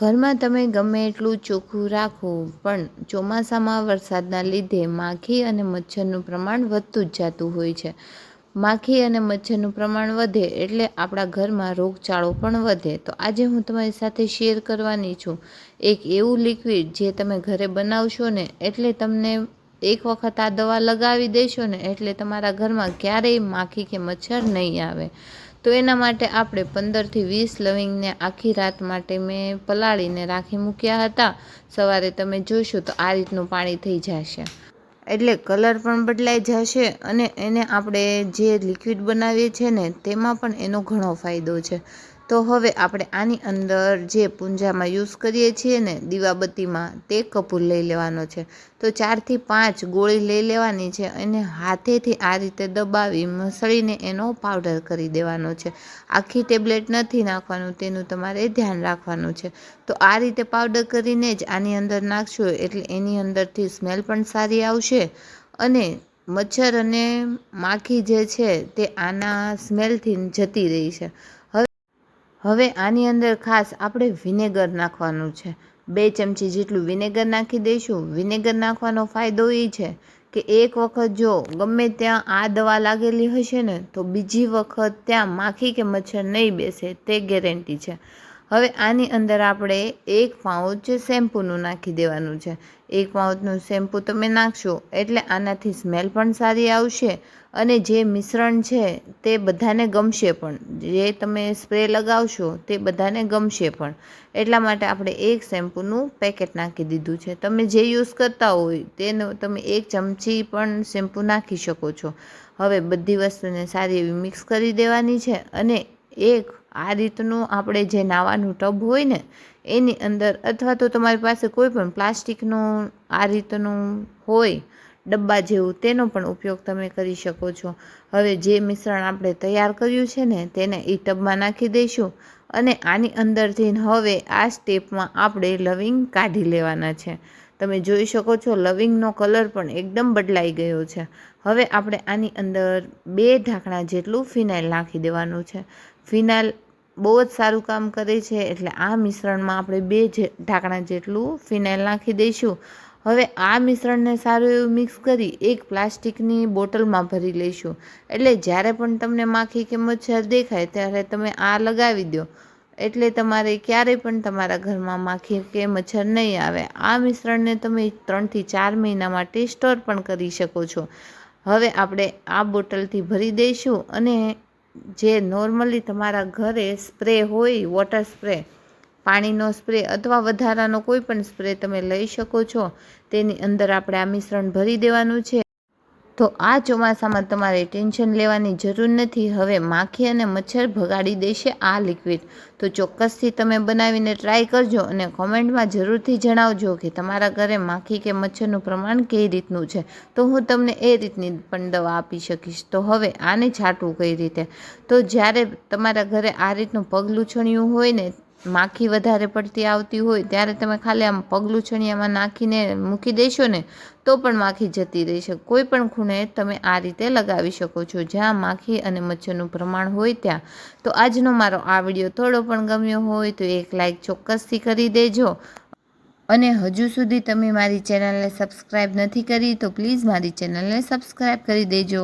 ઘરમાં તમે ગમે એટલું ચોખ્ખું રાખો પણ ચોમાસામાં વરસાદના લીધે માખી અને મચ્છરનું પ્રમાણ વધતું જ જતું હોય છે. માખી અને મચ્છરનું પ્રમાણ વધે એટલે આપણા ઘરમાં રોગચાળો પણ વધે. તો આજે હું તમારી સાથે શેર કરવાની છું એક એવું લિક્વિડ જે તમે ઘરે બનાવશો ને એટલે તમને એક વખત આ દવા લગાવી દેશો ને એટલે તમારા ઘરમાં ક્યારેય માખી કે મચ્છર નહીં આવે. તો એના માટે આપણે 15થી 20 લવિંગને આખી રાત માટે મેં પલાળીને રાખી મૂક્યા હતા. સવારે તમે જોશો તો આ રીતનું પાણી થઈ જશે એટલે કલર પણ બદલાઈ જશે અને એને આપણે જે લિક્વિડ બનાવીએ છીએ ને તેમાં પણ એનો ઘણો ફાયદો છે. તો હવે આપણે આની અંદર જે પૂંજામાં યુઝ કરીએ છીએ ને દીવાબત્તીમાં તે કપૂર લઈ લેવાનો છે. તો 4 થી 5 ગોળી લઈ લેવાની છે અને હાથેથી આ રીતે દબાવી મસળીને એનો પાવડર કરી દેવાનો છે. આખી ટેબ્લેટ નથી નાખવાનું, તેનું તમારે ધ્યાન રાખવાનું છે. તો આ રીતે પાવડર કરીને જ આની અંદર નાખશો એટલે એની અંદરથી સ્મેલ પણ સારી આવશે અને મચ્છર અને માખી જે છે તે આના સ્મેલથી જતી રહી છે. હવે આની અંદર ખાસ આપણે વિનેગર નાખવાનું છે. 2 ચમચી જેટલું વિનેગર નાખી દઈશું. વિનેગર નાખવાનો ફાયદો એ છે કે એક વખત જો ગમે ત્યાં આ દવા લાગેલી હશે ને તો બીજી વખત ત્યાં માખી કે મચ્છર નહીં બેસે તે ગેરંટી છે. હવે આની અંદર આપણે 1 પાઉચ શેમ્પૂનું નાખી દેવાનું છે. 1 પાઉચનું શેમ્પૂ તમે નાખશો એટલે આનાથી સ્મેલ પણ સારી આવશે અને જે મિશ્રણ છે તે બધાને ગમશે પણ. જે તમે સ્પ્રે લગાવશો તે બધાને ગમશે પણ. એટલા માટે આપણે 1 શેમ્પૂનું પેકેટ નાખી દીધું છે. તમે જે યુઝ કરતા હોય તેનો તમે 1 ચમચી પણ શેમ્પૂ નાખી શકો છો. હવે બધી વસ્તુને સારી એવી મિક્સ કરી દેવાની છે અને એક આ રીતનું આપણે જે નાવાનું ટબ હોય ને એની અંદર અથવા તો તમારી પાસે કોઈ પણ પ્લાસ્ટિકનું આ રીતનું હોય ડબ્બા જેવું તેનો પણ ઉપયોગ તમે કરી શકો છો. હવે જે મિશ્રણ આપણે તૈયાર કર્યું છે ને તેને એ ટબમાં નાખી દઈશું અને આની અંદરથી હવે આ સ્ટેપમાં આપણે લવિંગ કાઢી લેવાના છે. તમે જોઈ શકો છો લવિંગનો કલર પણ એકદમ બદલાઈ ગયો છે. હવે આપણે આની અંદર 2 ઢાંકણા જેટલું ફિનાઇલ નાખી દેવાનું છે. ફિનાઇલ બહુ જ સારું કામ કરે છે એટલે આ મિશ્રણમાં આપણે 2 ઢાંકણા જેટલું ફિનાઇલ નાખી દઈશું. હવે આ મિશ્રણને સારું એવું મિક્સ કરી એક પ્લાસ્ટિકની બોટલમાં ભરી લઈશું. એટલે જ્યારે પણ તમને માખી કે મચ્છર દેખાય ત્યારે તમે આ લગાવી દો એટલે તમારે ક્યારેય પણ તમારા ઘરમાં માખી કે મચ્છર નહીં આવે. આ મિશ્રણને તમે 3 થી 4 મહિના માટે સ્ટોર પણ કરી શકો છો. હવે આપણે આ બોટલથી ભરી દઈશું અને જે નોર્મલી તમારા ઘરે સ્પ્રે હોય વોટર સ્પ્રે, પાણીનો સ્પ્રે અથવા વધારાનો કોઈ પણ સ્પ્રે તમે લઈ શકો છો. તેની અંદર આપણે આ મિશ્રણ ભરી દેવાનું છે. તો આ ચોમાસામાં તમારે ટેન્શન લેવાની જરૂર નથી. હવે માખી અને મચ્છર ભગાડી દેશે આ લિક્વિડ. તો ચોક્કસથી તમે બનાવીને ટ્રાય કરજો અને કોમેન્ટમાં જરૂરથી જણાવજો કે તમારા ઘરે માખી કે મચ્છરનું પ્રમાણ કઈ રીતનું છે. તો હું તમને એ રીતની પણ દવા આપી શકીશ. તો હવે આને છાંટવું કઈ રીતે? તો જ્યારે તમારા ઘરે આ રીતનું પગલૂછણિયું હોય ને માખી વધારે પડતી આવતી હોય ત્યારે તમે ખાલી આમ પગલૂછણિયામાં નાખીને મૂકી દેશો ને તો પણ માખી જતી રહેશે. કોઈ પણ ખૂણે તમે આ રીતે લગાવી શકો છો જ્યાં માખી અને મચ્છરનું પ્રમાણ હોય ત્યાં. તો આજનો મારો આ વિડીયો થોડો પણ ગમ્યો હોય તો એક લાઈક ચોક્કસથી કરી દેજો અને હજુ સુધી તમે મારી ચેનલને સબસ્ક્રાઈબ નથી કરી તો પ્લીઝ મારી ચેનલને સબસ્ક્રાઈબ કરી દેજો.